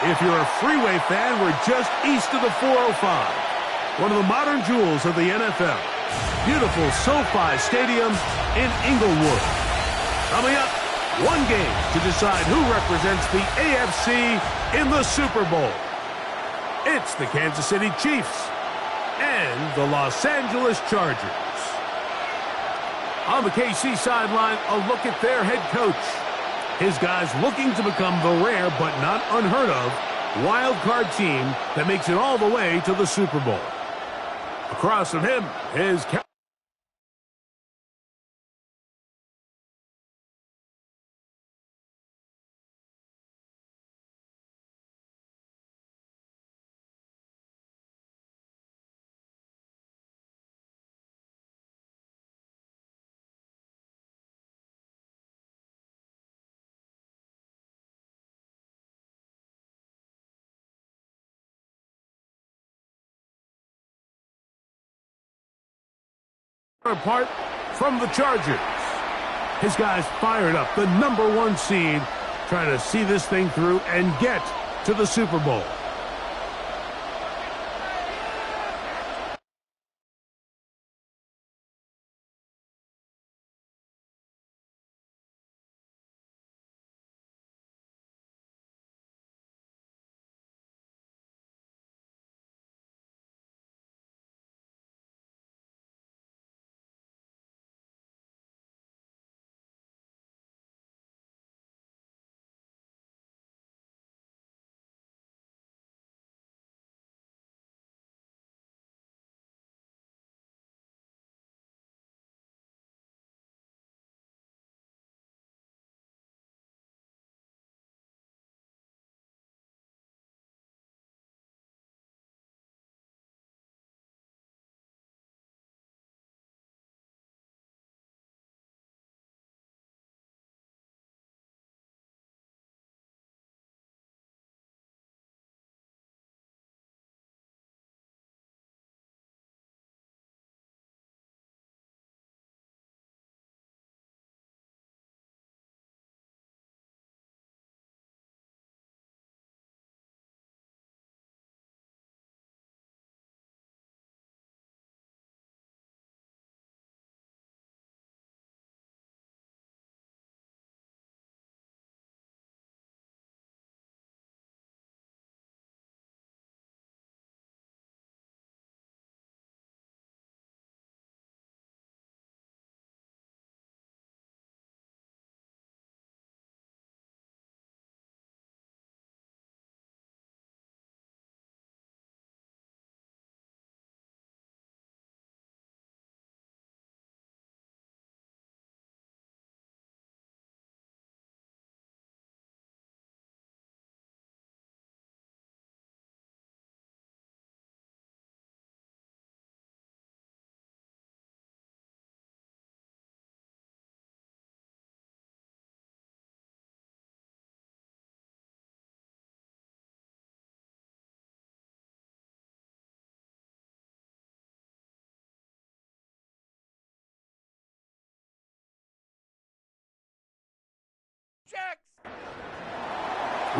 If you're a freeway fan, we're just east of the 405. One of the modern jewels of the NFL. Beautiful SoFi Stadium in Inglewood. Coming up, one game to decide who represents the AFC in the Super Bowl. It's the Kansas City Chiefs and the Los Angeles Chargers. On the KC sideline, a look at their head coach. His guys looking to become the rare but not unheard of wild card team that makes it all the way to the Super Bowl. Across from him is apart from the Chargers. His guys fired up, the #1 seed, trying to see this thing through and get to the Super Bowl.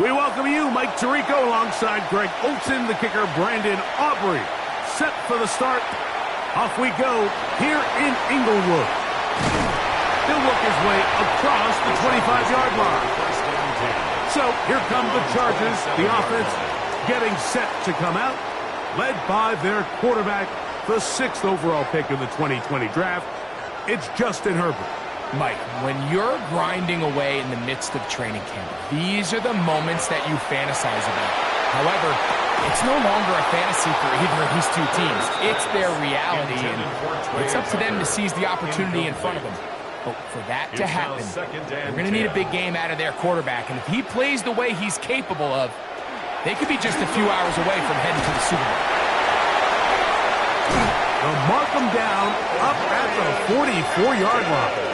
We welcome you, Mike Tirico, alongside Greg Olsen, the kicker, Brandon Aubrey. Set for the start. Off we go here in Inglewood. He'll work his way across the 25-yard line. So here come the Chargers, the offense getting set to come out, led by their quarterback, the 6th overall pick in the 2020 draft. It's Justin Herbert. Mike, when you're grinding away in the midst of training camp, these are the moments that you fantasize about. However, it's no longer a fantasy for either of these two teams. It's their reality, and it's up to them to seize the opportunity in front of them. But for that to happen, they're going to need a big game out of their quarterback, and if he plays the way he's capable of, they could be just a few hours away from heading to the Super Bowl. They'll mark them down up at the 44-yard line.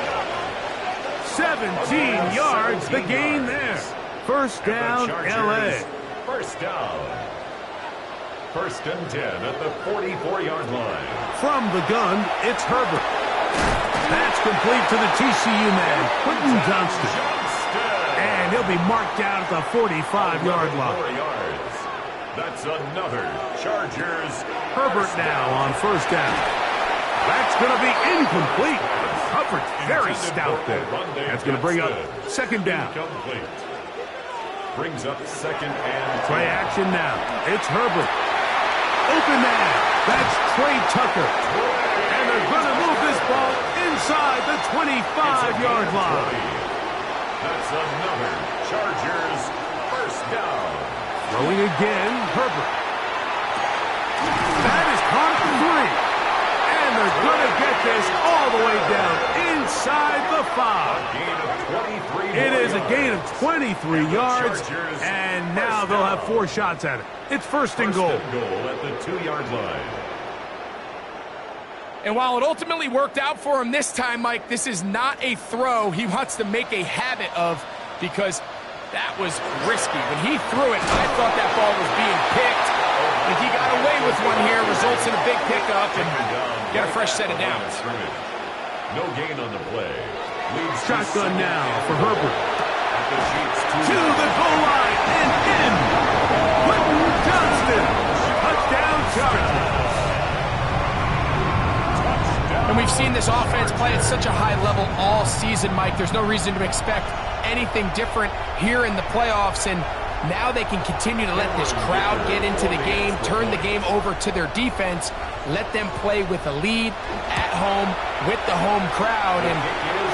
17 yards, the gain there. First down, L.A. First down. 1st and 10 at the 44-yard line. From the gun, it's Herbert. That's complete to the TCU man, Quentin Johnston. And And he'll be marked down at the 45-yard line. 4 yards. That's another Chargers. Herbert now on first down. That's going to be incomplete. Hubbard's very stout there. That's going to bring up second down. Incomplete. Brings up second and Play action now. It's Herbert. Open man. That's Trey Tucker. And they're going to move this ball inside the 25-yard line. That's another Chargers first down. Throwing again, Herbert. That is caught at 3. And they're going to get this all the way down inside the 5. Gain of 23. It is a gain of 23 yards, and now they'll have 4 shots at it. It's first and goal. First and goal at the 2-yard line. And while it ultimately worked out for him this time, Mike, this is not a throw he wants to make a habit of, because that was risky. When he threw it, I thought that ball was being picked. And he got away with one here, results in a big pickup, and get a fresh set of downs. No gain on the play. Leads Shotgun now for Herbert. At the Chiefs' To the goal line and in. Quentin Johnston. Touchdown Chargers. And we've seen this offense play at such a high level all season, Mike. There's no reason to expect anything different here in the playoffs, and now they can continue to let this crowd get into the game, turn the game over to their defense, let them play with a lead at home with the home crowd, and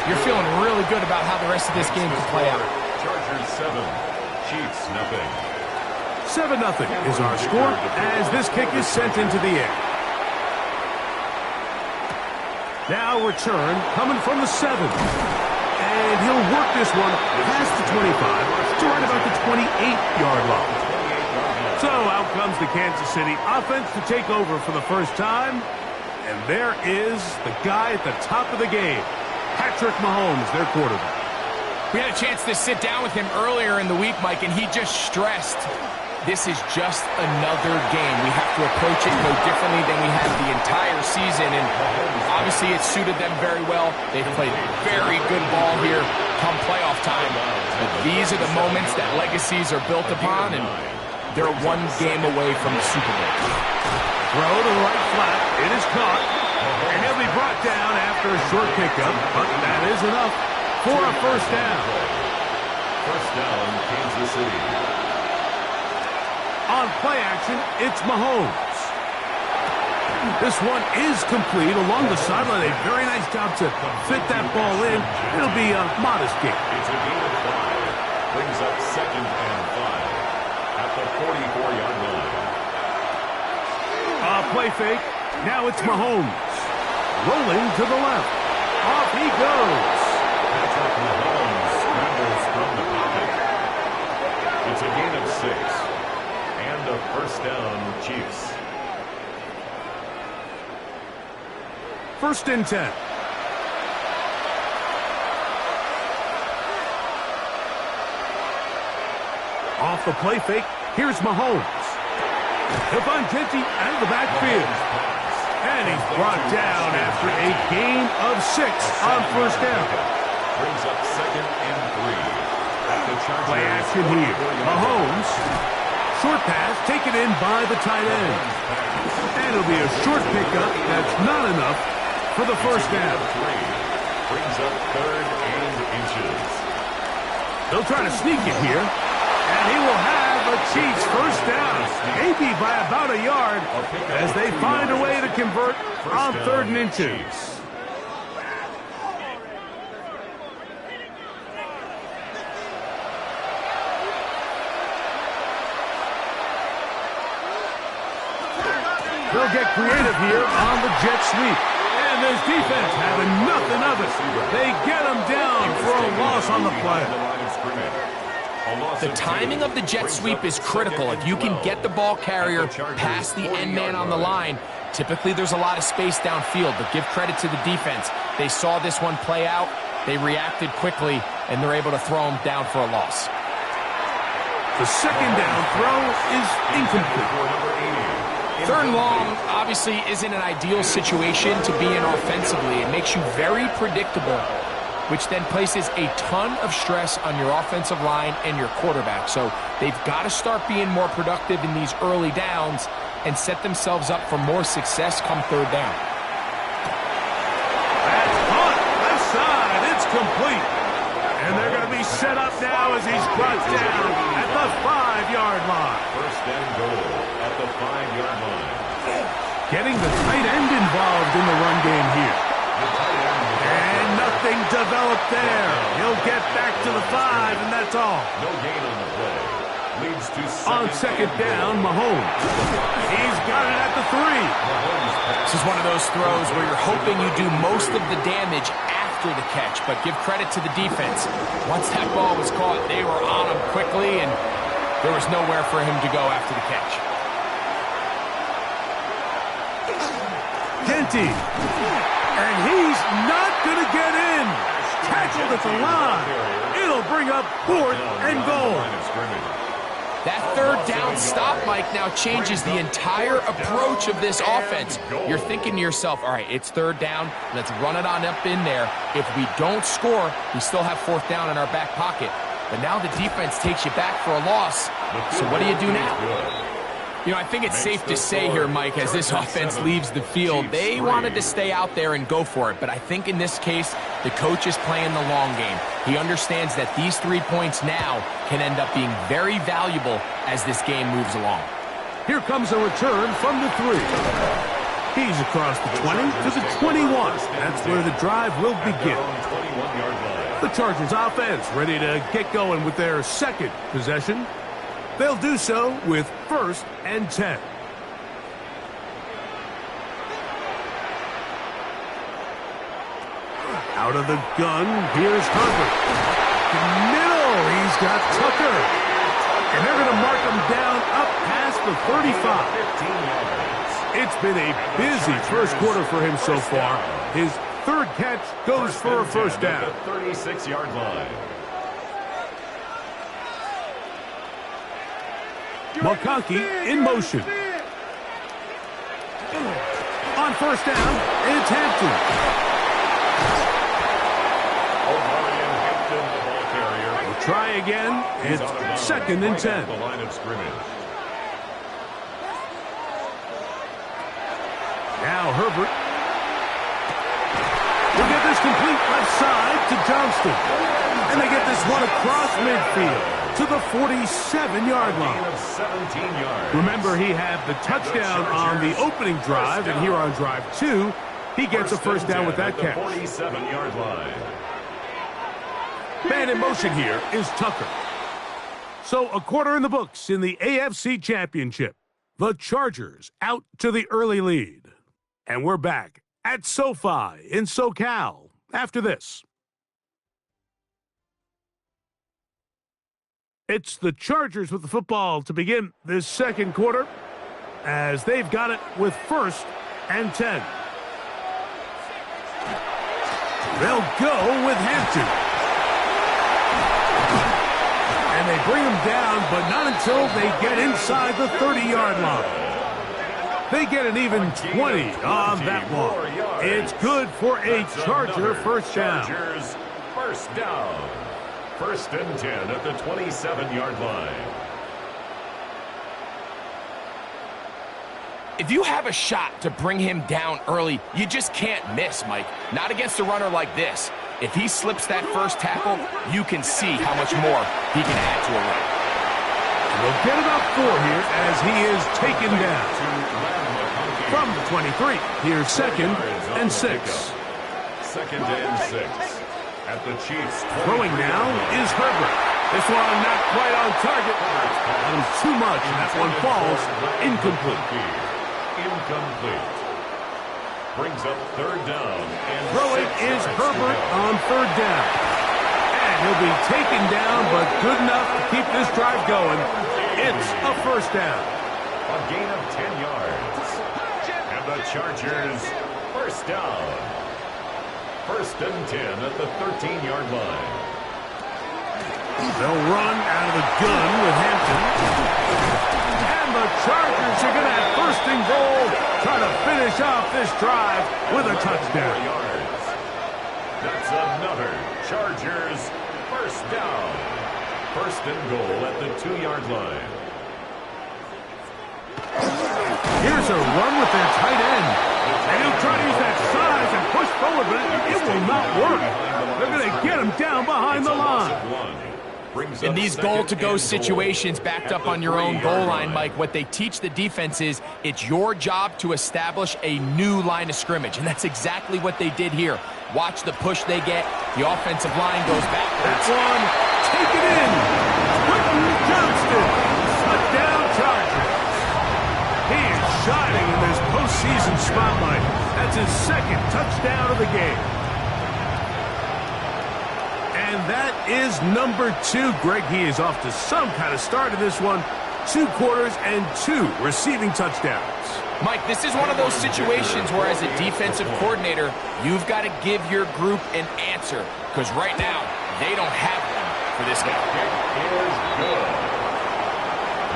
you're feeling really good about how the rest of this game can play out. Chargers 7, Chiefs nothing. 7-0 is our score as this kick is sent into the air. Now return coming from the 7. And he'll work this one past the 25 to right about the 28-yard line. So out comes the Kansas City offense to take over for the first time. And there is the guy at the top of the game, Patrick Mahomes, their quarterback. We had a chance to sit down with him earlier in the week, Mike, and he just stressed this is just another game. We have to approach it no differently than we have the entire season, and obviously it suited them very well. They've played very good ball here come playoff time. But these are the moments that legacies are built upon, and they're one game away from the Super Bowl. Throw to the right flat. It is caught. And he'll be brought down after a short pickup, but that is enough for a first down. First down, Kansas City. On play action, it's Mahomes. This one is complete along the sideline. A very nice job to fit that ball in. It'll be a modest gain. It's a gain of 5. Brings up second and 5 at the 44-yard line. Play fake. Now it's Mahomes. Rolling to the left. Off he goes. Patrick Mahomes scrambles from the pocket. It's a gain of 6. And a first down, Chiefs. First and 10. Off the play fake, here's Mahomes. He'll find Genty out of the backfield. And he's brought down after a gain of 6 on first down. Brings up second and 3. At the Chargers. Play action here. Mahomes. Short pass taken in by the tight end. And it'll be a short pickup. That's not enough for the first down. Brings up third and inches. They'll try to sneak it here. And he will have a Chiefs first down. Maybe by about a yard as they find a way to convert on third and inches. They'll get creative here on the jet sweep. And this defense having nothing of it. They get him down for a loss on the play. The timing of the jet sweep is critical. If you can get the ball carrier past the end man on the line, typically there's a lot of space downfield, but give credit to the defense. They saw this one play out, they reacted quickly, and they're able to throw him down for a loss. The second down throw is incomplete. Third and long obviously isn't an ideal situation to be in offensively. It makes you very predictable which then places a ton of stress on your offensive line and your quarterback. So they've got to start being more productive in these early downs and set themselves up for more success come third down. That's caught. Left side. It's complete. And they're going to be set up now as he's brought down at the 5-yard line. First and goal at the 5-yard line. Getting the tight end involved in the run game here. And nothing developed there. He'll get back to the 5, and that's all. No gain on the play. Leads to On second down, Mahomes. He's got it at the 3. This is one of those throws where you're hoping you do most of the damage after the catch, but give credit to the defense. Once that ball was caught, they were on him quickly, and there was nowhere for him to go after the catch. Genty. And he's not going to get in. Tackled at the line. It'll bring up 4th and goal. That third down stop, Mike, now changes the entire approach of this offense. You're thinking to yourself, all right, it's third down. Let's run it on up in there. If we don't score, we still have 4th down in our back pocket. But now the defense takes you back for a loss. So what do you do now? You know, I think it's safe to say here, Mike, as this offense leaves the field, they wanted to stay out there and go for it. But I think in this case, the coach is playing the long game. He understands that these 3 points now can end up being very valuable as this game moves along. Here comes a return from the 3. He's across the 20 to the 21. That's where the drive will begin. The Chargers offense ready to get going with their second possession. They'll do so with 1st and 10. Out of the gun, here's Herbert. Middle, he's got Tucker. And they're going to mark him down up past the 35. It's been a busy first quarter for him so far. His 3rd catch goes for a first down. 36-yard line. McConkey in motion. On first down, it's Hampton. We'll try again. It's 2nd and 10. The line of scrimmage. Now Herbert. We'll get this complete left side to Johnston. And they get this one across midfield to the 47-yard line. 17 yards. Remember, he had the touchdown on the opening drive, and here on drive 2, he gets a first down with that catch. 47-yard line. Man in motion here is Tucker. So a quarter in the books in the AFC Championship. The Chargers out to the early lead. And we're back at SoFi in SoCal after this. It's the Chargers with the football to begin this second quarter as they've got it with 1st and 10. They'll go with Hampton. And they bring him down, but not until they get inside the 30-yard line. They get an even 20 on that one. It's good for a Charger first down. Chargers first down. 1st and 10 at the 27-yard line. If you have a shot to bring him down early, you just can't miss, Mike. Not against a runner like this. If he slips that first tackle, you can see how much more he can add to a run. They'll get about 4 here as he is taken down. From the 23, here's 2nd and 6. 2nd and 6. At the Chiefs. Throwing now is Herbert. This one not quite on target. And too much, and that one falls incomplete. Incomplete. Brings up 3rd down. And throwing is Herbert on 3rd down. And he'll be taken down, but good enough to keep this drive going. It's a first down. A gain of 10 yards. And the Chargers first down. 1st and 10 at the 13-yard line. They'll run out of the gun with Hampton. And the Chargers are going to have 1st and goal, try to finish off this drive with a touchdown. That's another Chargers first down. First and goal at the 2-yard line. Here's a run with their tight end. And he'll try to use that size and push forward, but it will not work. They're going to get him down behind the line. In these goal-to-go situations backed up on your own goal line, Mike, what they teach the defense is it's your job to establish a new line of scrimmage, and that's exactly what they did here. Watch the push they get. The offensive line goes backwards. That's one. Take it in. Quentin Johnston. Touchdown Chargers. He is shining in this postseason spotlight. That's his second touchdown of the game. And that is number 2. Greg, he is off to some kind of start in this one. 2 quarters and 2 receiving touchdowns. Mike, this is one of those situations where as a defensive coordinator, you've got to give your group an answer. Because right now, they don't have one for this guy. It is good.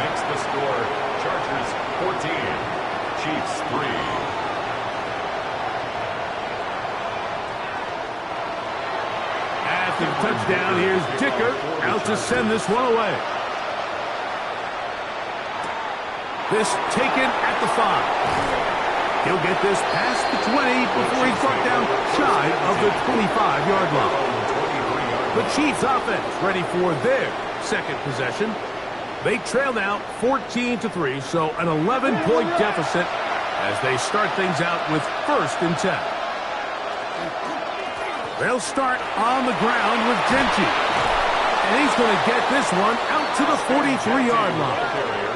Makes the score Chargers 14, Chiefs 3. After the touchdown, here's Dicker out to send this one away. This taken at the 5. He'll get this past the 20 before he's brought down shy of the 25-yard line. The Chiefs offense ready for their second possession. They trail now 14-3, so an 11-point deficit as they start things out with 1st and 10. They'll start on the ground with Genty. And he's going to get this one out to the 43-yard line.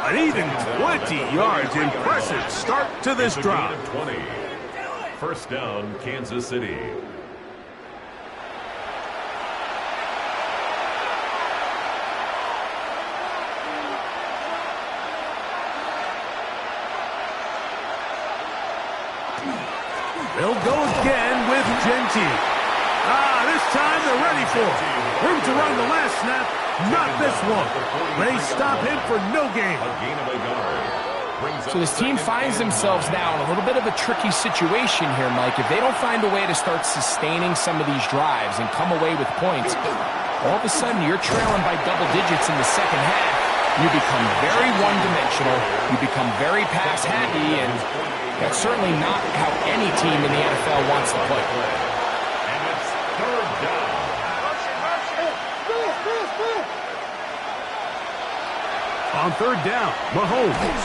An even 20 yards. Impressive start to this drive. 20. First down, Kansas City. They'll go again with Genty. This time they're ready for it. Room to run the last snap. Not this one. They stop him for no gain. So this team finds themselves now in a little bit of a tricky situation here, Mike. If they don't find a way to start sustaining some of these drives and come away with points, all of a sudden you're trailing by double digits in the second half. You become very one-dimensional. You become very pass-happy, and that's certainly not how any team in the NFL wants to play. And it's 3rd down. On 3rd down, Mahomes.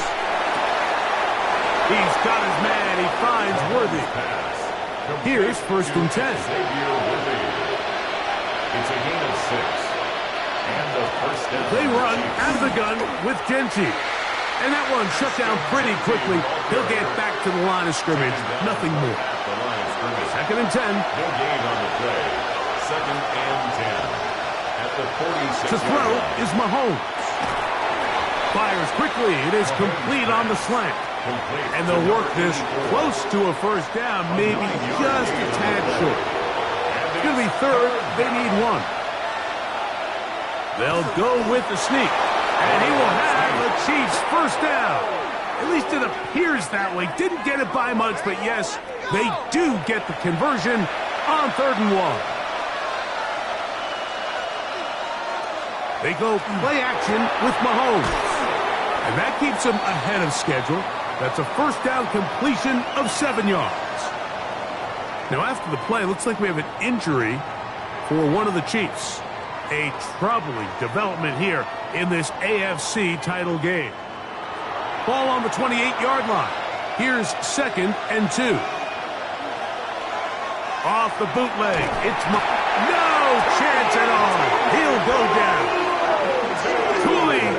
He's got his man. He finds Worthy. Here's 1st and 10. It's a gain of 6. And the first down. They run out of the gun with Genty. And that one shut down pretty quickly. He'll get back to the line of scrimmage. Nothing more. 2nd and 10. No gain on the play. 2nd and 10. At the 46. To throw is Mahomes. Fires quickly. It is complete on the slant. And they'll work this close to a first down, maybe just a tad short. It's going to be 3rd. They need 1. They'll go with the sneak. And he will have the Chiefs first down. At least it appears that way. Didn't get it by much, but yes, they do get the conversion on 3rd and 1. They go play action with Mahomes. And that keeps him ahead of schedule. That's a first down completion of 7 yards. Now after the play, looks like we have an injury for one of the Chiefs. A troubling development here in this AFC title game. Ball on the 28-yard line. Here's 2nd and 2. Off the bootleg. It's no chance at all. He'll go down.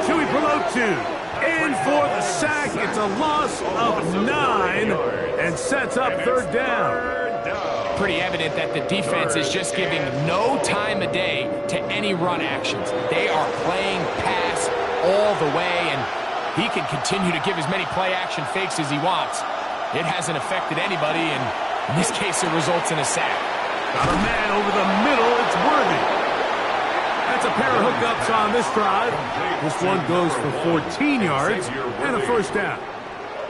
Tui Pelotu in for the sack. It's a loss of 9 and sets up 3rd down. Pretty evident that the defense is just giving no time of day to any run actions. They are playing pass all the way, and he can continue to give as many play-action fakes as he wants. It hasn't affected anybody, and in this case, it results in a sack. Got a man over the middle. It's Worthy. That's a pair of hookups on this drive. This one goes for 14 yards and a first down.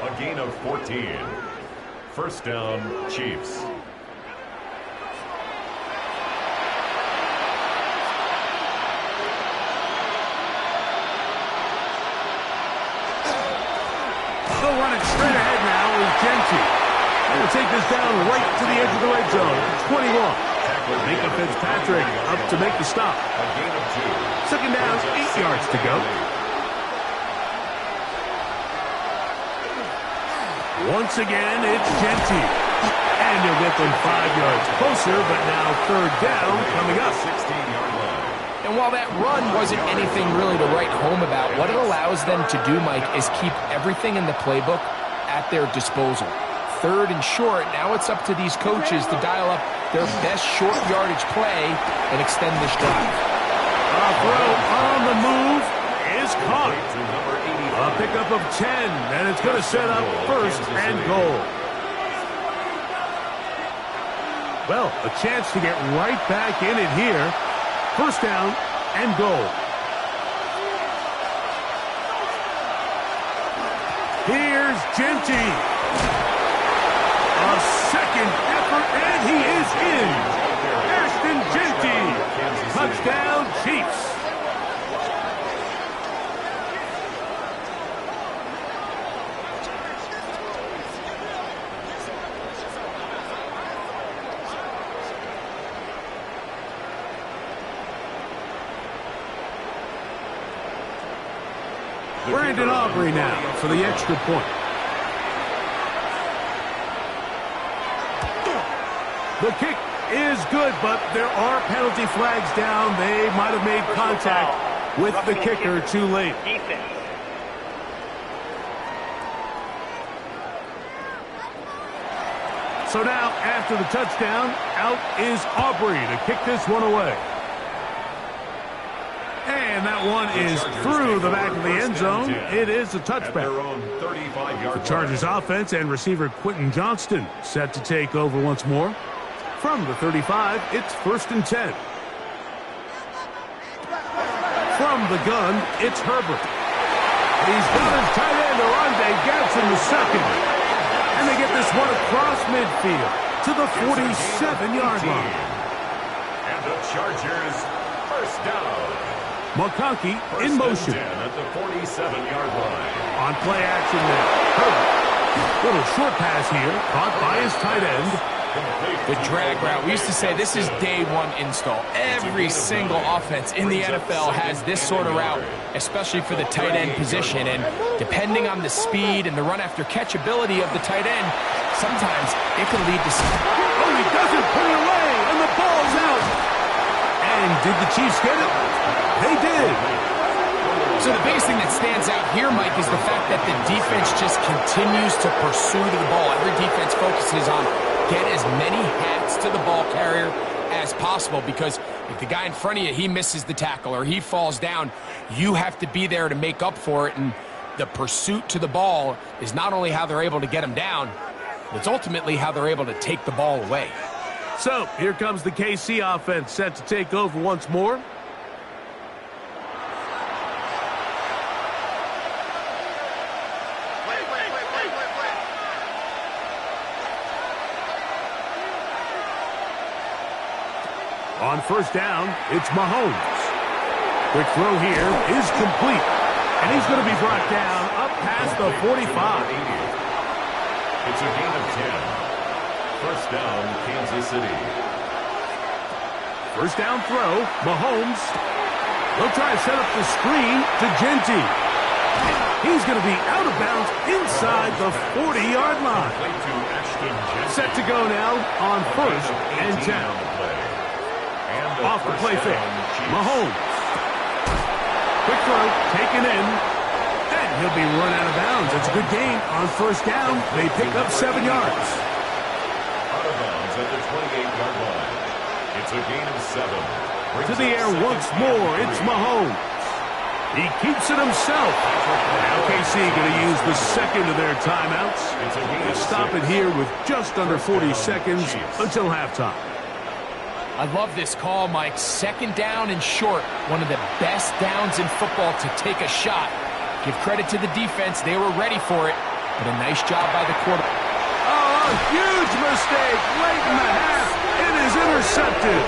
A gain of 14. First down, Chiefs. edge of the red zone, 21. Minkah Fitzpatrick up to make the stop. Second down, 8 yards to go. Once again, it's Jeanty. And he'll get them 5 yards closer, but now third down coming up. 16-yard line. And while that run wasn't anything really to write home about, what it allows them to do, Mike, is keep everything in the playbook at their disposal. Third and short, now it's up to these coaches to dial up their best short yardage play and extend this drive. A throw on the move is caught. A pickup of 10, and it's going to set up first and goal. Well, a chance to get right back in it here. First down and goal. Here's Jeanty. A second effort, and he is in. Ashton Jeanty. Touchdown, Chiefs. Brandon Aubrey now for the extra point. The kick is good, but there are penalty flags down. They might have made contact with the kicker too late. So now, after the touchdown, out is Aubrey to kick this one away. And that one is through the back of the end zone. It is a touchback. The Chargers offense and receiver Quentin Johnston set to take over once more. From the 35, it's first and 10. From the gun, it's Herbert. He's got his tight end, Oronde Gadsden, the second. And they get this one across midfield to the 47-yard line. And the Chargers first down. McConkey in motion. At the 47-yard line. On play action now. Herbert. Little short pass here. Caught by his tight end. The drag route. We used to say this is day one install. Every single offense in the NFL has this sort of route, especially for the tight end position. And depending on the speed and the run after catch ability of the tight end, sometimes it can lead to... Oh, he doesn't put it away, and the ball's out. And did the Chiefs get it? They did. So the biggest thing that stands out here, Mike, is the fact that the defense just continues to pursue the ball. Every defense focuses on get as many hats to the ball carrier as possible, because if the guy in front of you, he misses the tackle or he falls down, you have to be there to make up for it. And the pursuit to the ball is not only how they're able to get him down, it's ultimately how they're able to take the ball away. So here comes the KC offense set to take over once more. On first down, it's Mahomes. Quick throw here is complete. And he's going to be brought down up past the 45. It's a gain of 10. First down, Kansas City. First down throw, Mahomes. He'll try to set up the screen to Jeanty. He's going to be out of bounds inside the 40-yard line. Set to go now on first and 10. Off the play fake. Mahomes. Quick throw, taken in. And he'll be run out of bounds. It's a good gain on first down. They pick up 7 yards. Out of bounds at the 28-yard line. It's a gain of 7. To the air once more. It's Mahomes. He keeps it himself. Now KC going to use the second of their timeouts. They stop it here with just under 40 seconds until halftime. I love this call, Mike. Second down and short. One of the best downs in football to take a shot. Give credit to the defense. They were ready for it. But a nice job by the quarterback. Oh, a huge mistake late in the half. It is intercepted.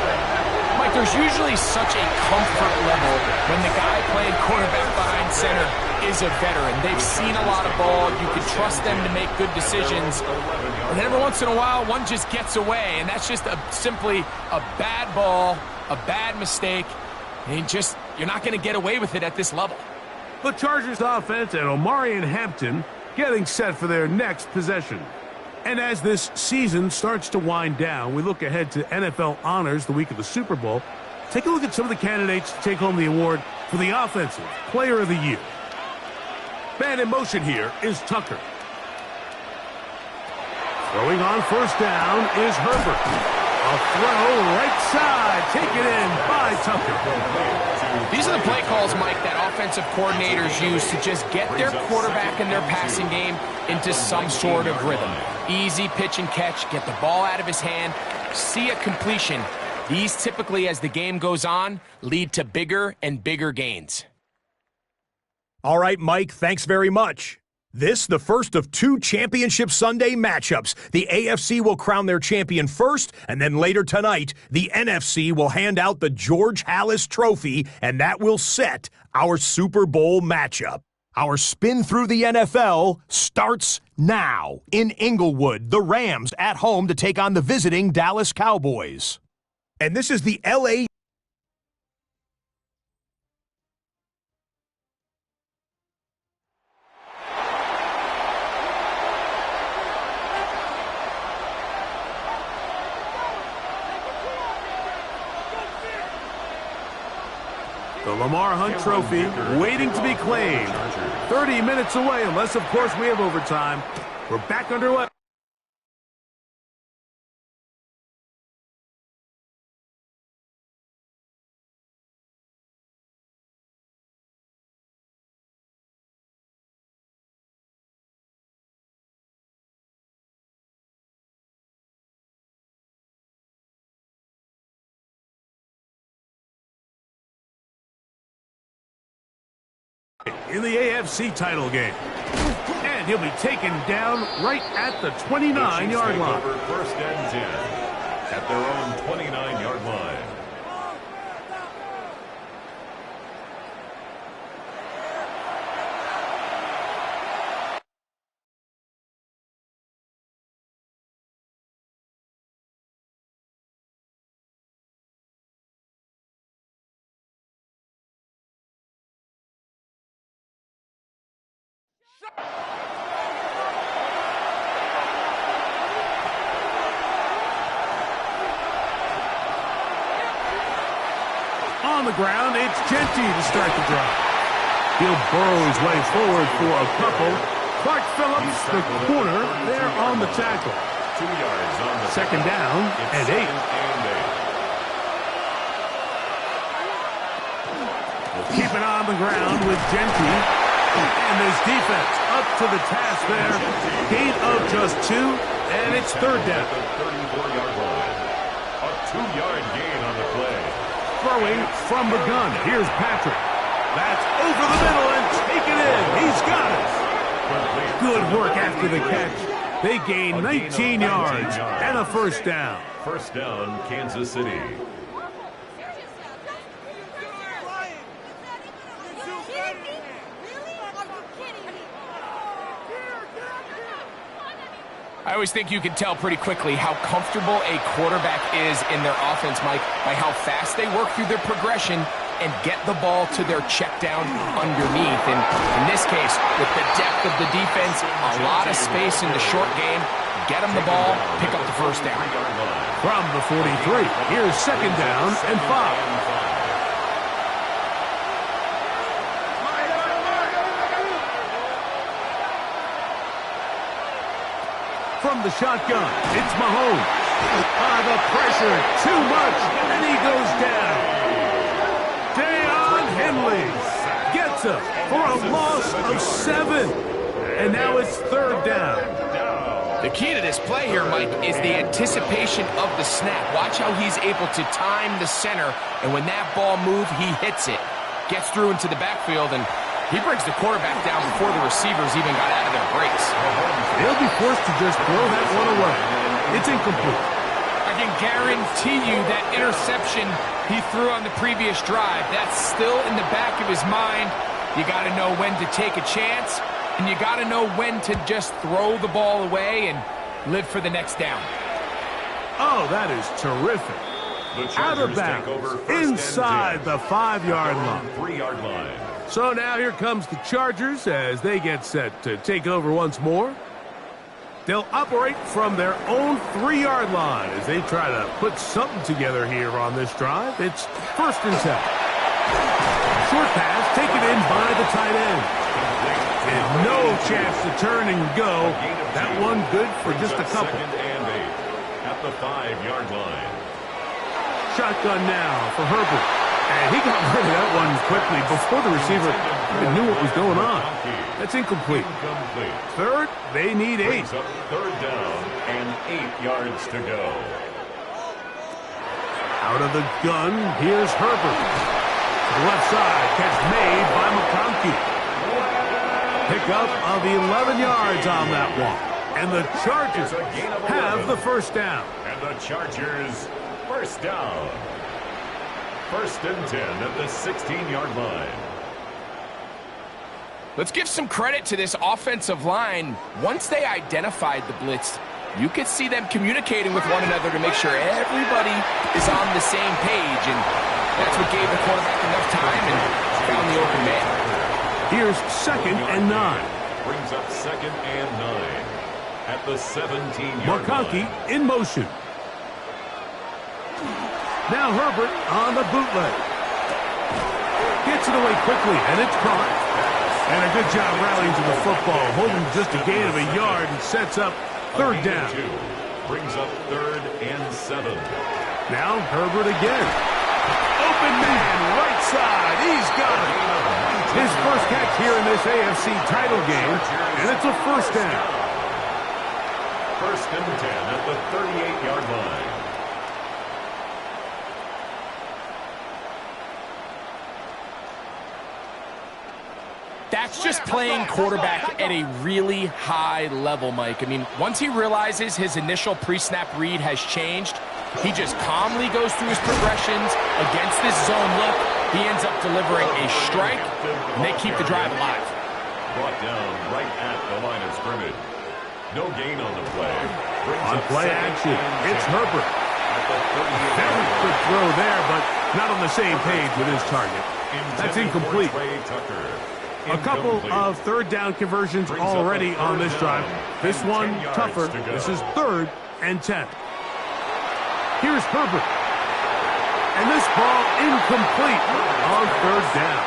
Mike, Mike, there's usually such a comfort level when the guy playing quarterback behind center is a veteran. They've seen a lot of ball. You can trust them to make good decisions. And then every once in a while, one just gets away, and that's just simply a bad ball, a bad mistake. And you're not going to get away with it at this level. The Chargers offense and Omarion Hampton getting set for their next possession. And as this season starts to wind down, we look ahead to NFL honors the week of the Super Bowl. Take a look at some of the candidates to take home the award for the Offensive Player of the Year. Man in motion here is Tucker. Throwing on first down is Herbert. A throw right side, taken in by Tucker. These are the play calls, Mike, that offensive coordinators use to just get their quarterback and their passing game into some sort of rhythm. Easy pitch and catch, get the ball out of his hand, see a completion. These typically, as the game goes on, lead to bigger and bigger gains. All right, Mike, thanks very much. This, the first of 2 Championship Sunday matchups. The AFC will crown their champion first, and then later tonight, the NFC will hand out the George Halas Trophy, and that will set our Super Bowl matchup. Our spin through the NFL starts now. In Inglewood, the Rams at home to take on the visiting Dallas Cowboys. And this is the LA The Lamar Hunt Trophy waiting to be claimed. 30 minutes away, unless, of course, we have overtime. We're back underway. In the AFC title game. And he'll be taken down right at the 29-yard line. First and 10 at their own 29-yard line. On the ground, it's Genty to start the drive. He'll burrow his way forward for a couple. Clark Phillips, the corner, there on the tackle. 2 yards on the second down and 8. Keep it on the ground with Genty. And this defense up to the task there. Gain of just 2, and it's third down. At the 34-yard line. A 2-yard gain on the play. Throwing from the gun. Here's Patrick. That's over the middle and taken in. He's got it. Good work after the catch. They gain 19 yards and a first down. First down, Kansas City. I always think you can tell pretty quickly how comfortable a quarterback is in their offense, Mike, by how fast they work through their progression and get the ball to their check down underneath. And in this case, with the depth of the defense, a lot of space in the short game, get them the ball, pick up the first down. From the 43, here's second down and 5. From the shotgun, it's Mahomes. The pressure, too much, and he goes down. Deion Henley gets him for a loss of 7. And now it's third down. The key to this play here, Mike, is the anticipation of the snap. Watch how he's able to time the center, and when that ball moves, he hits it. Gets through into the backfield, and he brings the quarterback down before the receivers even got out of their breaks. They'll be forced to just throw that one away. It's incomplete. I can guarantee you that interception he threw on the previous drive. That's still in the back of his mind. You got to know when to take a chance, and you got to know when to just throw the ball away and live for the next down. Oh, that is terrific. Out of bounds, inside the 5-yard line. 3-yard line. So now here comes the Chargers as they get set to take over once more. They'll operate from their own 3-yard line as they try to put something together here on this drive. It's 1st and 10. Short pass taken in by the tight end. And no chance to turn and go. That one good for just a couple. 2nd and 8 at the 5-yard line. Shotgun now for Herbert. And he got rid of that one quickly before the receiver even knew what was going on. That's incomplete. Third, they need 8. Brings up 3rd down and 8 yards to go. Out of the gun, here's Herbert. To the left side, catch made by McConkey. Pickup of 11 yards on that one. And the Chargers have the 1st down. And the Chargers, 1st down. 1st and 10 at the 16-yard line. Let's give some credit to this offensive line. Once they identified the blitz, you could see them communicating with one another to make sure everybody is on the same page, and that's what gave the quarterback enough time and found the open man. Here's 2nd and 9. Brings up 2nd and 9 at the 17-yard McConkey line. in motion. Now Herbert on the bootleg. Gets it away quickly, and it's caught. And a good job rallying to the football, holding just a gain of a yard and sets up 3rd down. 2 brings up 3rd and 7. Now Herbert again. Open man, right side. He's got it. His first catch here in this AFC title game, and it's a 1st down. 1st and 10 at the 38-yard line. That's just playing quarterback at a really high level, Mike. I mean, once he realizes his initial pre-snap read has changed, he just calmly goes through his progressions against this zone look. He ends up delivering a strike, and they keep the drive alive. Brought down right at the line of scrimmage. No gain on the play. On play action, it's Herbert. Very quick throw there, but not on the same page with his target. That's incomplete. A couple of 3rd down conversions already on this drive. This one tougher. This is 3rd and 10. Here's Herbert. And this ball incomplete on 3rd down.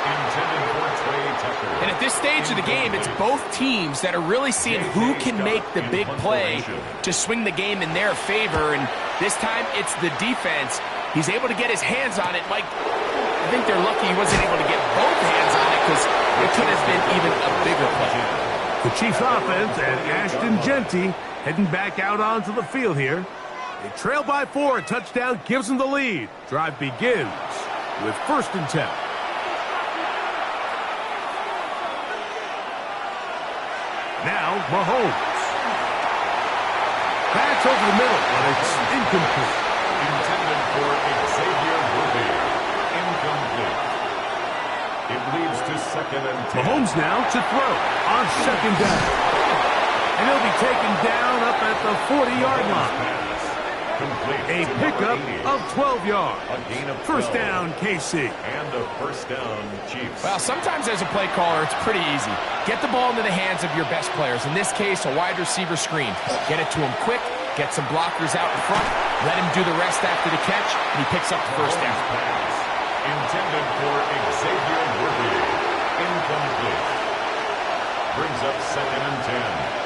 And at this stage of the game, it's both teams that are really seeing who can make the big play to swing the game in their favor. And this time, it's the defense. He's able to get his hands on it. Mike, I think they're lucky he wasn't able to get both hands on it because it could have been even a bigger play. The Chiefs offense and Ashton Jeanty heading back out onto the field here. They trail by 4. A touchdown gives them the lead. Drive begins with 1st and 10. Now Mahomes. That's over the middle, but it's incomplete. Intended for Xavier Worthy. Incomplete. It leads to 2nd and 10. Mahomes now to throw on 2nd down. And he'll be taken down up at the 40-yard line. A pickup of 12 yards. A gain of 1st 12. down, KC. And a 1st down, Chiefs. Well, sometimes as a play caller, it's pretty easy. Get the ball into the hands of your best players. In this case, a wide receiver screen. Get it to him quick. Get some blockers out in front. Let him do the rest after the catch, and he picks up the 1st down. Pass. Intended for Xavier Worthy. Incomplete. Brings up 2nd and 10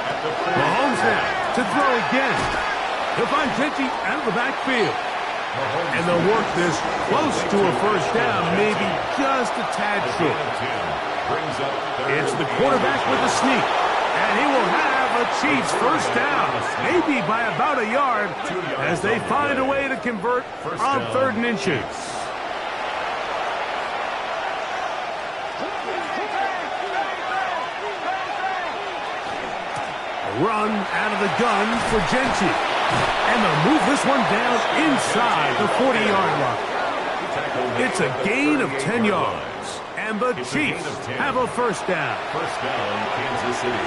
at the 40. Mahomes now to throw again. He'll find Jeanty out of the backfield. And they'll work this close to a 1st down, maybe just a tad short. It's the quarterback with the sneak. And he will have a Chiefs 1st down, maybe by about a yard, as they find a way to convert on 3rd and inches. A run out of the gun for Jeanty. And they'll move this one down inside the 40-yard line. It's a gain of 10 yards. And the Chiefs have a first down. First down, Kansas City.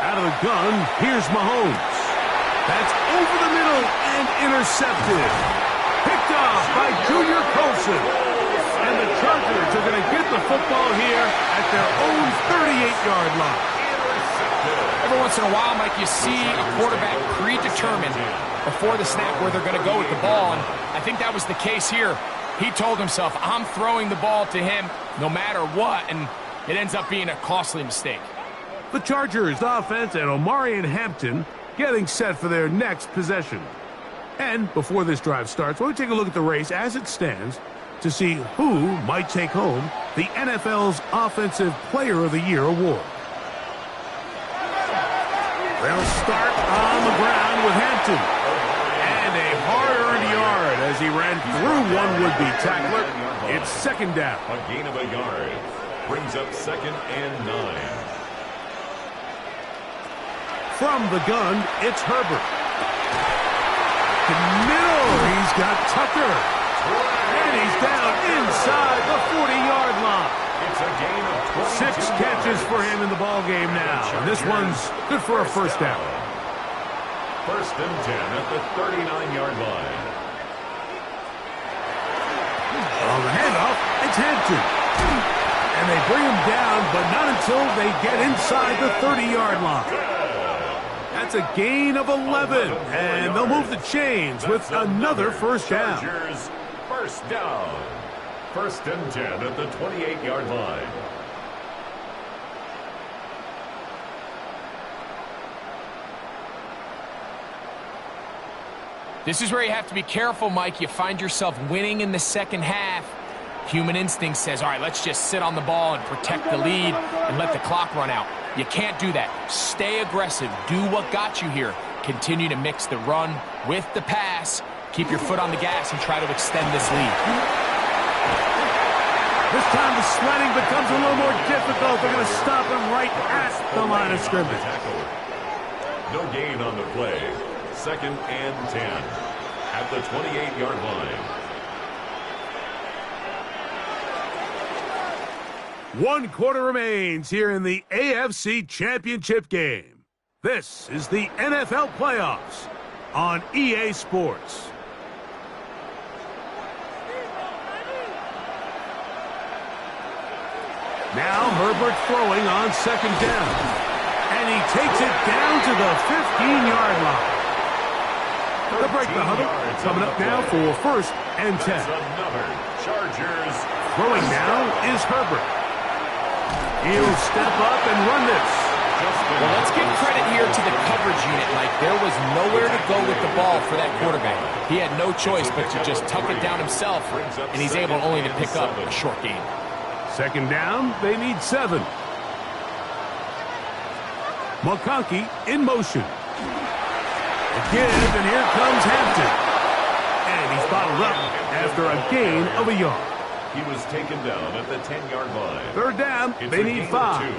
Out of the gun, here's Mahomes. That's over the middle and intercepted. Picked off by Junior Colson. And the Chargers are going to get the football here at their own 38-yard line. Every once in a while, Mike, you see a quarterback predetermined before the snap where they're going to go with the ball, and I think that was the case here. He told himself, I'm throwing the ball to him no matter what, and it ends up being a costly mistake. The Chargers offense and Omarion Hampton getting set for their next possession. And before this drive starts, we'll take a look at the race as it stands to see who might take home the NFL's Offensive Player of the Year award. They'll start on the ground with Hampton. And a hard-earned yard as he ran through one would-be tackler. It's second down. A gain of a yard brings up 2nd and 9. From the gun, it's Herbert. The middle, he's got Tucker. And he's down inside the 40-yard line. It's a gain of 6 catches for him in the ballgame now. And this one's good for a first down. First and 10 at the 39-yard line. On the handoff, it's Hampton. And they bring him down, but not until they get inside the 30-yard line. That's a gain of 11, and they'll move the chains with another first down. Chargers, first down. First and 10 at the 28-yard line. This is where you have to be careful, Mike. You find yourself winning in the second half. Human instinct says, all right, let's just sit on the ball and protect the lead and let the clock run out. You can't do that. Stay aggressive. Do what got you here. Continue to mix the run with the pass. Keep your foot on the gas and try to extend this lead. This time the sledding becomes a little more difficult. They're going to stop him right at the line of scrimmage. No gain on the play. Second and 10 at the 28-yard line. 1 quarter remains here in the AFC Championship game. This is the NFL Playoffs on EA Sports. Now Herbert throwing on second down. And he takes it down to the 15-yard line. They'll break the huddle. Coming up now for first and 10. Another Chargers. Throwing now is Herbert. He'll step up and run this. Well, let's give credit here to the coverage unit, Mike. There was nowhere to go with the ball for that quarterback. He had no choice but to just tuck it down himself, and he's able only to pick up a short gain. Second down, they need 7. McConkey in motion. A give, and here comes Hampton. And he's bottled up after a gain of a yard. He was taken down at the 10-yard line. Third down, they need 5. 2.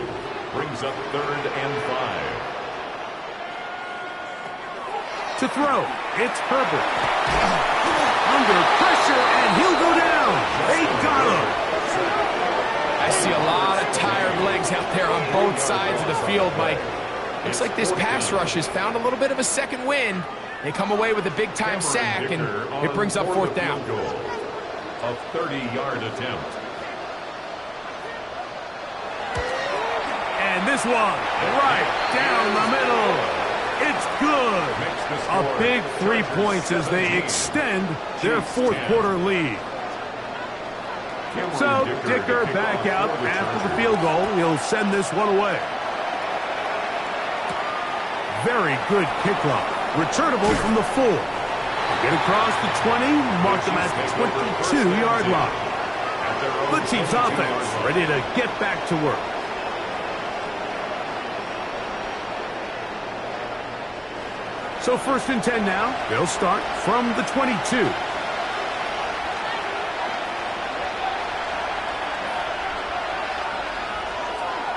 Brings up 3rd and 5. To throw, it's Herbert. Under pressure, and he'll go down. They got him. I see a lot of tired legs out there on both sides of the field, Mike. Looks like this pass rush has found a little bit of a second wind. They come away with a big-time sack, and it brings up 4th down. A 30-yard attempt. And this one, right down the middle. It's good. A big 3 points as they extend their 4th quarter lead. So Dicker back out after the field goal. He'll send this one away. Very good kickoff. Returnable from the 4. Get across the 20, mark them at the 22-yard line. The Chiefs offense ready to get back to work. So first and 10 now. They'll start from the 22.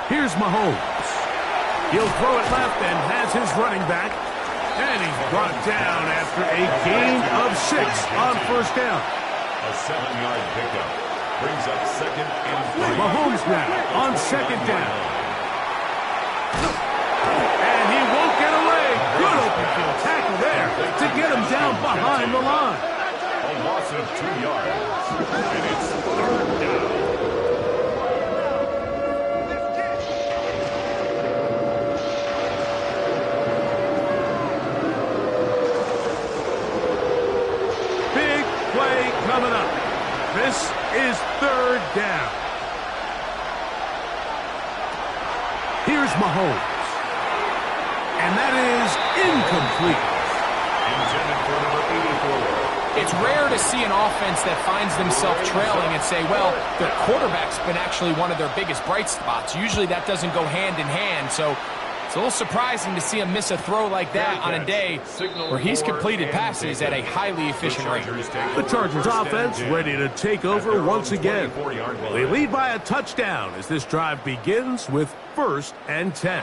Here's Mahomes. He'll throw it left and has his running back. And he's brought down after a gain of 6 on first down. A 7-yard pickup. Brings up 2nd and 3. Mahomes now on 2nd down. And he won't get away. Good open field tackle there to get him down behind the line. A loss of 2 yards. And it's 3rd down. Big play coming up. This is 3rd down. Here's Mahomes. And that is incomplete. Intended for number 84. It's rare to see an offense that finds themselves trailing and say, well, their quarterback's been actually one of their biggest bright spots. Usually that doesn't go hand in hand, so it's a little surprising to see him miss a throw like that on a day where he's completed passes at a highly efficient rate. The Chargers offense ready to take over once again. They lead by a touchdown as this drive begins with 1st and 10.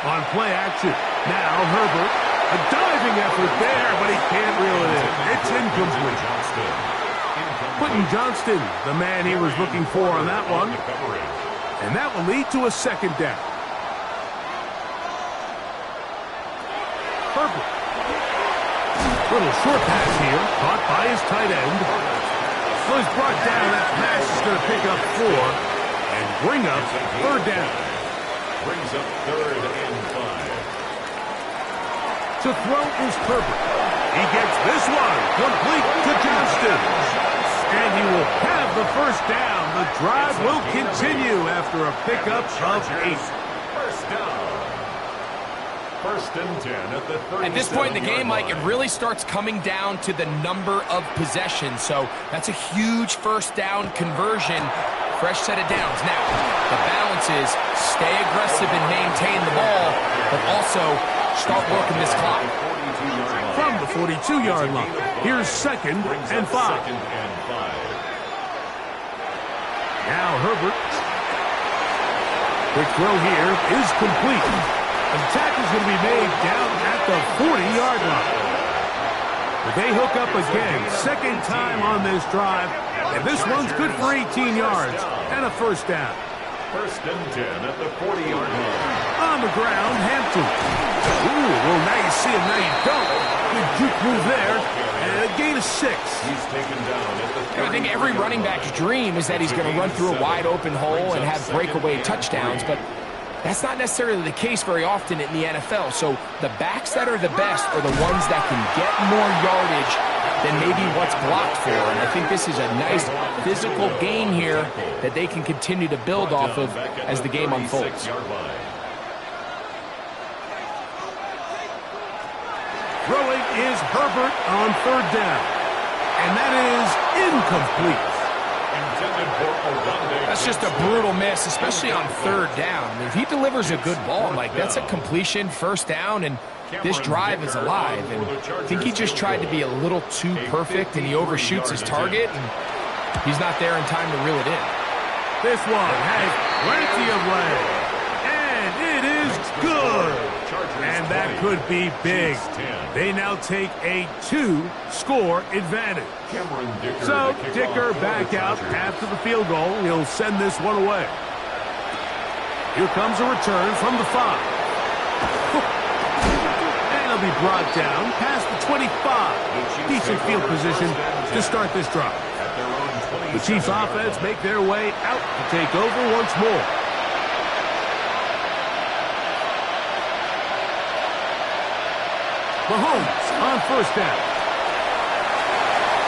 On play action. Now Herbert. A diving effort there, but he can't reel it in. It's incomplete. Quentin Johnston, the man he was looking for on that one. And that will lead to a 2nd down. Herbert. Little short pass here, caught by his tight end. So he's brought down. That pass is going to pick up 4 and bring up 3rd down. Brings up 3rd and 5. To throw is Herbert. He gets this one complete to Johnston. And he will have the 1st down. The drive will continue after a pickup of 8. 1st down. 1st and 10 at the 37. At this point in the game, Mike, it really starts coming down to the number of possessions. So that's a huge 1st down conversion. Fresh set of downs. Now, the balance is stay aggressive and maintain the ball, but also start working this clock. From the 42-yard line, here's 2nd and 5. Now Herbert. Quick throw here is complete. And the tackle's going to be made down at the 40-yard line. But they hook up again, 2nd time on this drive. And this one's good for 18 yards and a 1st down. 1st and 10 at the 40-yard line. On the ground, Hampton. Ooh, well, now you see him, now you don't. Good juke move there. And a gain of 6. He's taken down at the I think every running back's dream is that he's going to run through a wide open hole and have breakaway touchdowns, but that's not necessarily the case very often in the NFL. So the backs that are the best are the ones that can get more yardage than maybe what's blocked for. And I think this is a nice physical gain here that they can continue to build off of as the game unfolds. Throwing is Herbert on 3rd down. And that is incomplete. That's just a brutal miss, especially on 3rd down. I mean, if he delivers a good ball, Mike, that's a completion, 1st down, and this drive is alive. And I think he just tried to be a little too perfect, and he overshoots his target, and he's not there in time to reel it in. This one has plenty of leg. And it is good. And that could be big. They now take a 2-score advantage. So Dicker back out after the field goal. He'll send this one away. Here comes a return from the 5. And he'll be brought down past the 25. Decent field position to start this drive. The Chiefs offense make their way out to take over once more. Mahomes on 1st down.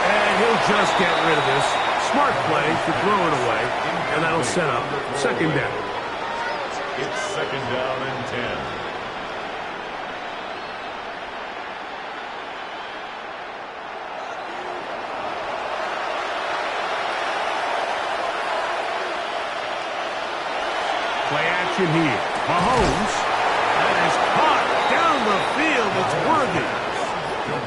And he'll just get rid of this. Smart play to throw it away. And that'll set up 2nd down. It's 2nd down and 10. Play action here. Mahomes. That is caught down the field. It's worthy.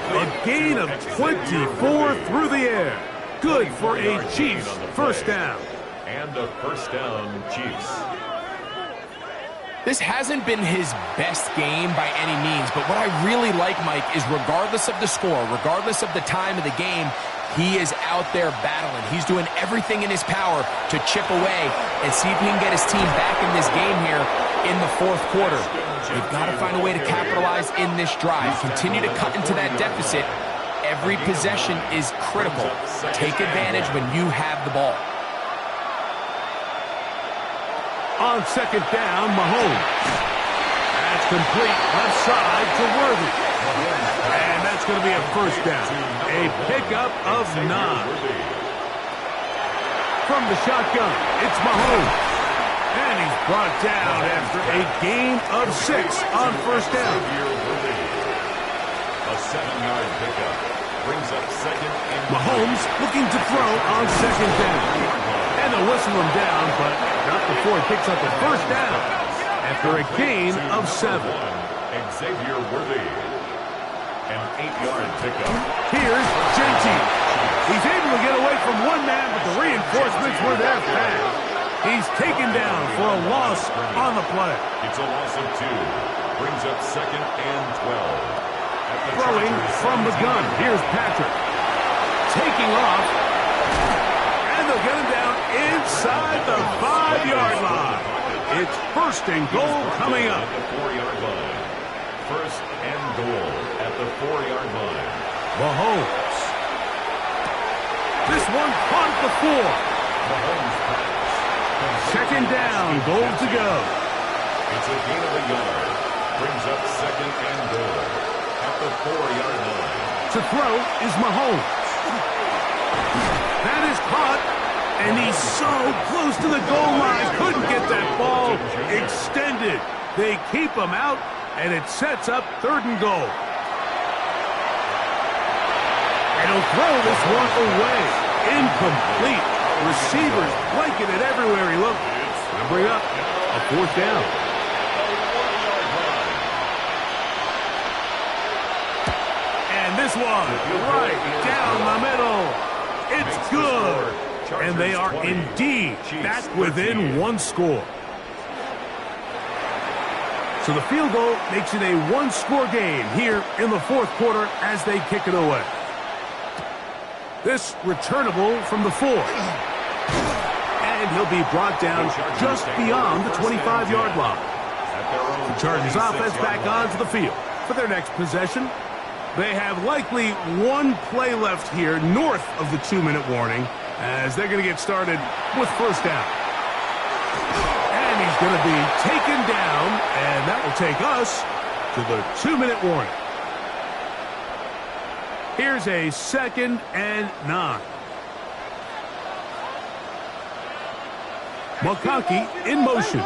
A gain of 24 through the air. Good for a Chiefs 1st down. And a 1st down, Chiefs. This hasn't been his best game by any means, but what I really like, Mike, is regardless of the score, regardless of the time of the game, he is out there battling. He's doing everything in his power to chip away and see if he can get his team back in this game here in the fourth quarter. They've got to find a way to capitalize in this drive. Continue to cut into that deficit. Every possession is critical. Take advantage when you have the ball. On second down, Mahomes. That's complete left side to Worthy. And that's going to be a first down. A pickup of 9. From the shotgun, it's Mahomes. And he's brought down after a gain of 6 on first down. A 7-yard pickup brings up second and Mahomes looking to throw on second down. And they'll whistle him down, but not before he picks up a first down after a gain of 7. Xavier Worthy. An 8-yard pickup. Here's JT. He's able to get away from one man, but the reinforcements were there fast. He's taken down for a loss on the play. It's a loss of 2. Brings up second and 12. Throwing from the gun. Here's Patrick. Taking off. And they'll get him down inside the 5-yard line. It's first and goal coming up. At the 4-yard line. First and goal at the 4-yard line. Mahomes. This one caught at the 4. Mahomes pass. Second down, goal to go. It's a gain of a yard. Brings up second and goal at the 4-yard line. To throw is Mahomes. That is caught, and he's so close to the goal line. Couldn't get that ball extended. They keep him out, and it sets up third and goal. And he'll throw this one away. Incomplete. Receivers blanking it everywhere he looked. And bring up a fourth down. And this one right down the middle. It's good. And they are indeed back within one score. So the field goal makes it a one-score game here in the fourth quarter as they kick it away. This returnable from the 4. And he'll be brought down just beyond the 25-yard line. The Chargers offense back onto the field for their next possession. They have likely one play left here north of the 2-minute warning as they're going to get started with first down. And he's going to be taken down, and that will take us to the 2-minute warning. Here's a second and 9. McConkey in motion.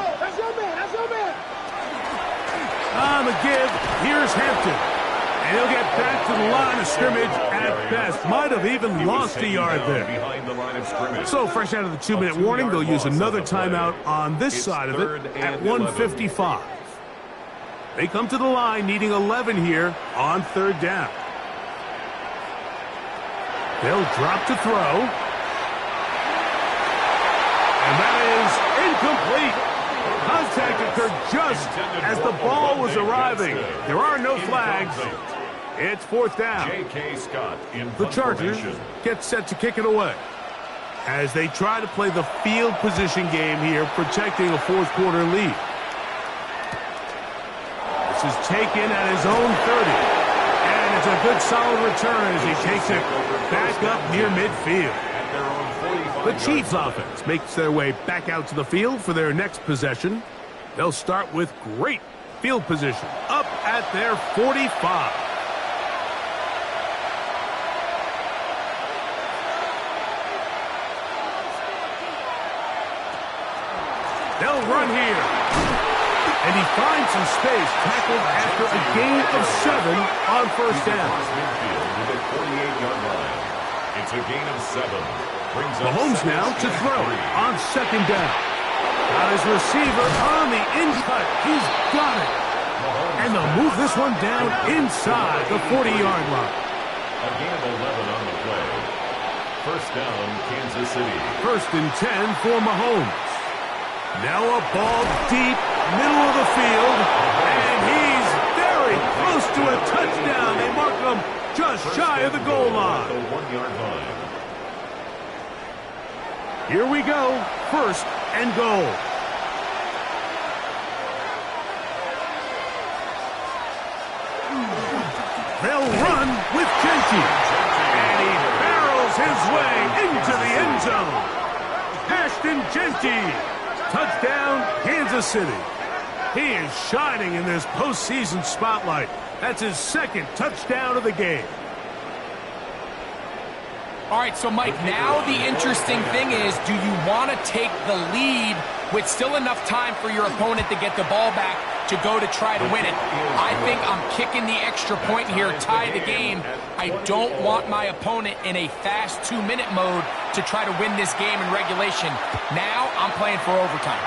On the give, here's Hampton. And he'll get back to the line of scrimmage at best. Might have even lost a yard there. Behind the line of scrimmage. So fresh out of the 2-minute warning, they'll use another timeout on this side of it at 1:55. They come to the line needing 11 here on third down. They'll drop to throw. And that is incomplete. Contact occurred just as the ball was arriving. There are no flags. It's fourth down. J.K. Scott in The Chargers get set to kick it away as they try to play the field position game here, protecting a fourth quarter lead. This is taken at his own 30. And it's a good solid return as he takes it back up near midfield. The Chiefs offense makes their way back out to the field for their next possession. They'll start with great field position up at their 45. They'll run here. And he finds some space, tackled after a gain of 7 on first down. It's a gain of 7. Mahomes now to throw on second down. Got his receiver on the in-cut. He's got it. And they'll move this one down inside the 40-yard line. A gain of 11 on the play. First down, Kansas City. First and 10 for Mahomes. Now a ball deep, middle of the field, and he's very close to a touchdown. They mark him just shy of the goal line. The 1-yard line. Here we go, first and goal. They'll run with Genty, and he barrels his way into the end zone. Ashton Genty, touchdown, Kansas City. He is shining in this postseason spotlight. That's his second touchdown of the game. All right, so Mike, now the interesting thing is, do you want to take the lead with still enough time for your opponent to get the ball back to go to try to win it? I think I'm kicking the extra point here, tie the game. I don't want my opponent in a fast 2-minute mode to try to win this game in regulation. Now I'm playing for overtime.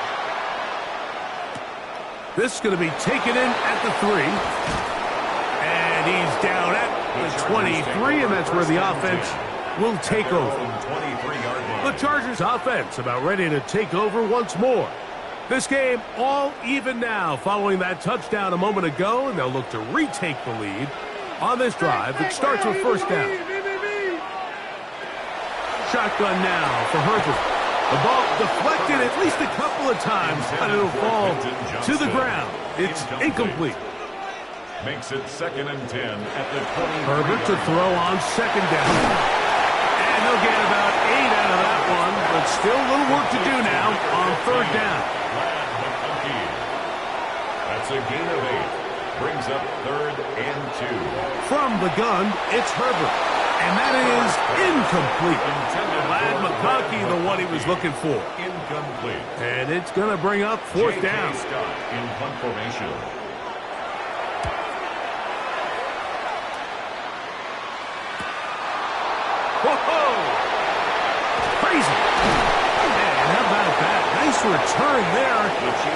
This is going to be taken in at the 3. And he's down at the 23, and that's where the offense will take over. The Chargers offense about ready to take over once more. This game all even now following that touchdown a moment ago, and they'll look to retake the lead on this drive that starts with first down. Shotgun now for Herbert. The ball deflected at least a couple of times, and it'll fall to the ground. It's incomplete. Makes it 2nd and 10 at the 20. Herbert to throw on second down. And they'll get about 8 out of that one, but still a little work to do now on third down. That's a gain of 8. Brings up 3rd and 2. From the gun, it's Herbert. And that is incomplete. Ladd McConkey, the one he was looking for. Incomplete. And it's going to bring up 4th down. Scott in punt formation. Whoa! Crazy! And how about that? Nice return there,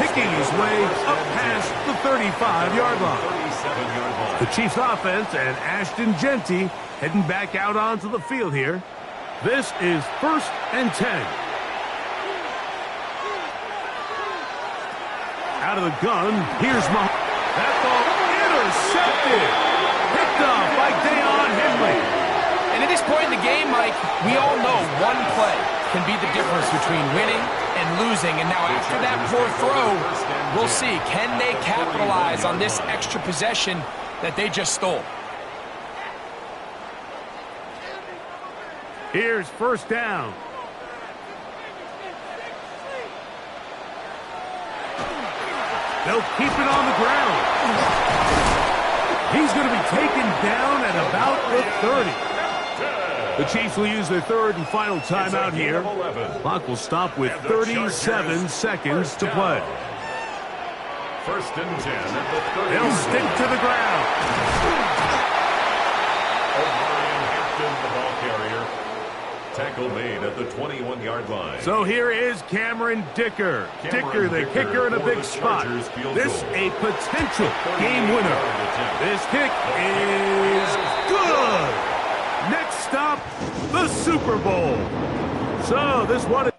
picking his way up past the 35-yard line. The Chiefs offense and Ashton Genty heading back out onto the field here. This is 1st and 10. Out of the gun, here's that ball intercepted. Picked off by Deion Henley. And at this point in the game, Mike, we all know one play can be the difference between winning and losing. And now after that poor throw, we'll see, can they capitalize on this extra possession that they just stole? Here's first down. They'll keep it on the ground. He's going to be taken down at about the 30. The Chiefs will use their third and final timeout here. Clock will stop with 37 seconds to play. 1st and 10 at the 30. They'll stick to the ground. O'Brien Hampton, the ball carrier. Tackle made at the 21-yard line. So here is Cameron Dicker. Dicker, the kicker, in a big spot. This a potential game winner. This kick is good. Next stop, the Super Bowl. So this one